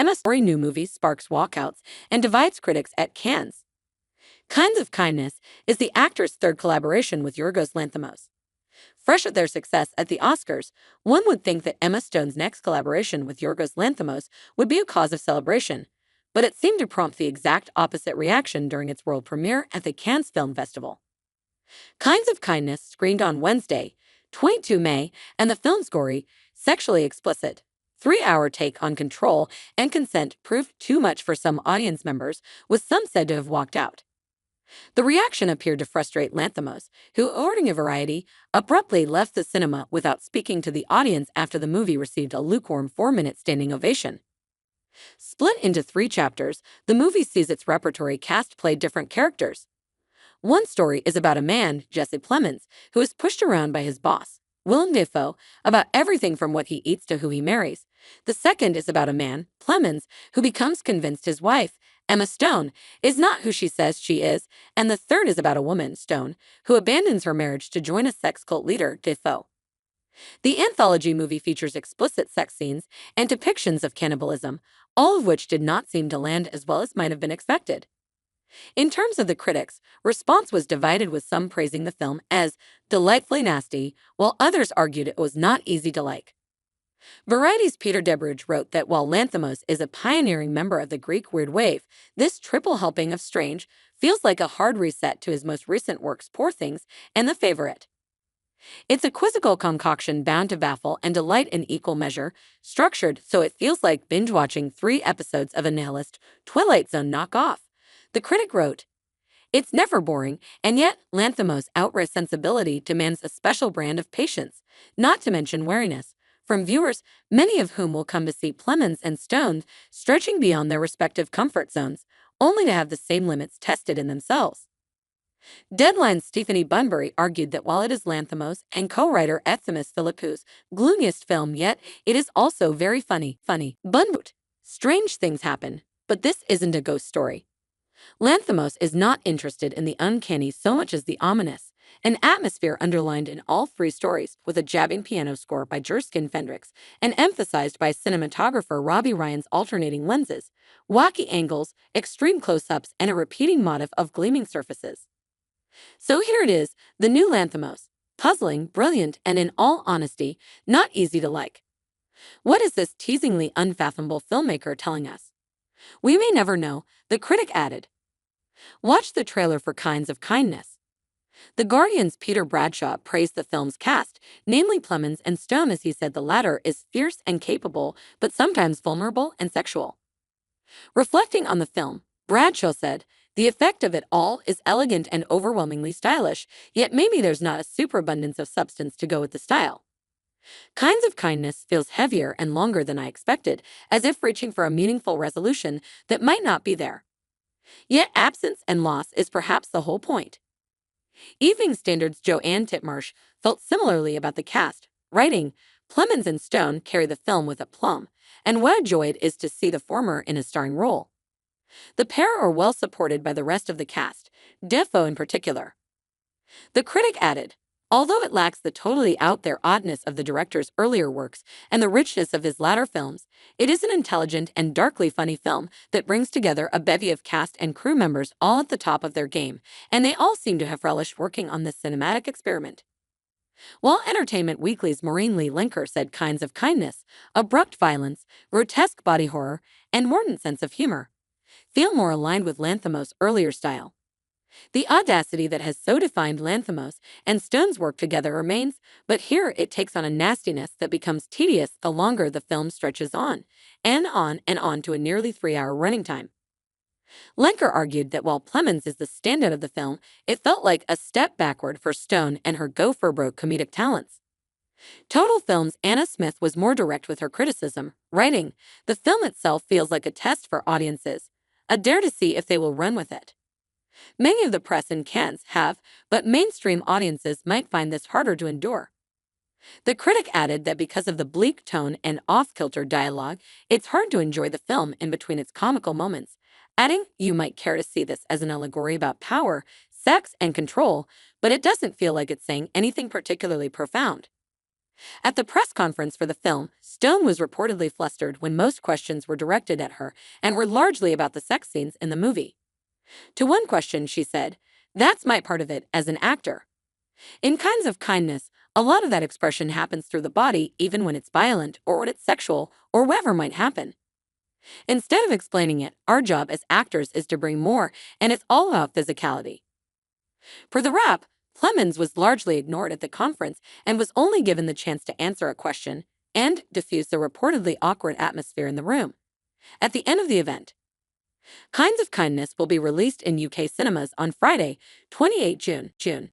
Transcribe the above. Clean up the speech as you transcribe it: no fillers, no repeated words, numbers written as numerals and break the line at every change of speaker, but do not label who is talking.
Emma Story new movie sparks walkouts and divides critics at Cannes. Kinds of Kindness is the actor's third collaboration with Yorgos Lanthimos. Fresh at their success at the Oscars, one would think that Emma Stone's next collaboration with Yorgos Lanthimos would be a cause of celebration, but it seemed to prompt the exact opposite reaction during its world premiere at the Cannes Film Festival. Kinds of Kindness screened on Wednesday, 22 May, and the film's gory, sexually explicit, 3-hour take on control and consent proved too much for some audience members, with some said to have walked out. The reaction appeared to frustrate Lanthimos, who, according to Variety, abruptly left the cinema without speaking to the audience after the movie received a lukewarm 4-minute standing ovation. Split into 3 chapters, the movie sees its repertory cast play different characters. One story is about a man, Jesse Plemons, who is pushed around by his boss, Willem Dafoe, about everything from what he eats to who he marries. The second is about a man, Plemons, who becomes convinced his wife, Emma Stone, is not who she says she is, and the third is about a woman, Stone, who abandons her marriage to join a sex cult leader, Dafoe. The anthology movie features explicit sex scenes and depictions of cannibalism, all of which did not seem to land as well as might have been expected. In terms of the critics, response was divided, with some praising the film as delightfully nasty, while others argued it was not easy to like. Variety's Peter Debridge wrote that while Lanthimos is a pioneering member of the Greek weird wave, this triple helping of strange feels like a hard reset to his most recent works, Poor Things and The Favorite. It's a quizzical concoction bound to baffle and delight in equal measure, structured so it feels like binge-watching 3 episodes of a nihilist Twilight Zone knockoff. The critic wrote, "It's never boring, and yet Lanthimos' outright sensibility demands a special brand of patience, not to mention wariness, from viewers, many of whom will come to see Plemons and Stone stretching beyond their respective comfort zones, only to have the same limits tested in themselves." Deadline's Stephanie Bunbury argued that while it is Lanthimos and co-writer Efthimis Philippou's gloomiest film yet, it is also very funny. Bunbury, strange things happen, but this isn't a ghost story. Lanthimos is not interested in the uncanny so much as the ominous, an atmosphere underlined in all 3 stories with a jabbing piano score by Jerskin Fendrix and emphasized by cinematographer Robbie Ryan's alternating lenses, wacky angles, extreme close-ups, and a repeating motif of gleaming surfaces. So here it is, the new Lanthimos, puzzling, brilliant, and in all honesty, not easy to like. What is this teasingly unfathomable filmmaker telling us? We may never know, the critic added. Watch the trailer for Kinds of Kindness. The Guardian's Peter Bradshaw praised the film's cast, namely Plemons and Stone, as he said the latter is fierce and capable, but sometimes vulnerable and sexual. Reflecting on the film, Bradshaw said, "The effect of it all is elegant and overwhelmingly stylish, yet maybe there's not a superabundance of substance to go with the style. Kinds of Kindness feels heavier and longer than I expected, as if reaching for a meaningful resolution that might not be there. Yet absence and loss is perhaps the whole point." Evening Standard's Joanne Titmarsh felt similarly about the cast, writing, "Plemons and Stone carry the film with aplomb, and what a joy it is to see the former in a starring role. The pair are well supported by the rest of the cast, Dafoe in particular." The critic added, "Although it lacks the totally out-there oddness of the director's earlier works and the richness of his latter films, it is an intelligent and darkly funny film that brings together a bevy of cast and crew members all at the top of their game, and they all seem to have relished working on this cinematic experiment." While Entertainment Weekly's Maureen Lee Linker said Kinds of Kindness, abrupt violence, grotesque body horror, and mordant sense of humor feel more aligned with Lanthimos' earlier style. The audacity that has so defined Lanthimos and Stone's work together remains, but here it takes on a nastiness that becomes tedious the longer the film stretches on and on to a nearly 3-hour running time. Lenker argued that while Plemons is the standout of the film, it felt like a step backward for Stone and her go-for-broke comedic talents. Total Film's Anna Smith was more direct with her criticism, writing, "The film itself feels like a test for audiences, a dare to see if they will run with it. Many of the press in Cannes have, but mainstream audiences might find this harder to endure." The critic added that because of the bleak tone and off-kilter dialogue, it's hard to enjoy the film in between its comical moments, adding, "You might care to see this as an allegory about power, sex, and control, but it doesn't feel like it's saying anything particularly profound." At the press conference for the film, Stone was reportedly flustered when most questions were directed at her and were largely about the sex scenes in the movie. To one question, she said, "That's my part of it as an actor." In Kinds of Kindness, a lot of that expression happens through the body, even when it's violent or when it's sexual or whatever might happen. Instead of explaining it, our job as actors is to bring more, and it's all about physicality. For the rap, Plemons was largely ignored at the conference and was only given the chance to answer a question and diffuse the reportedly awkward atmosphere in the room. At the end of the event, Kinds of Kindness will be released in UK cinemas on Friday, 28 June.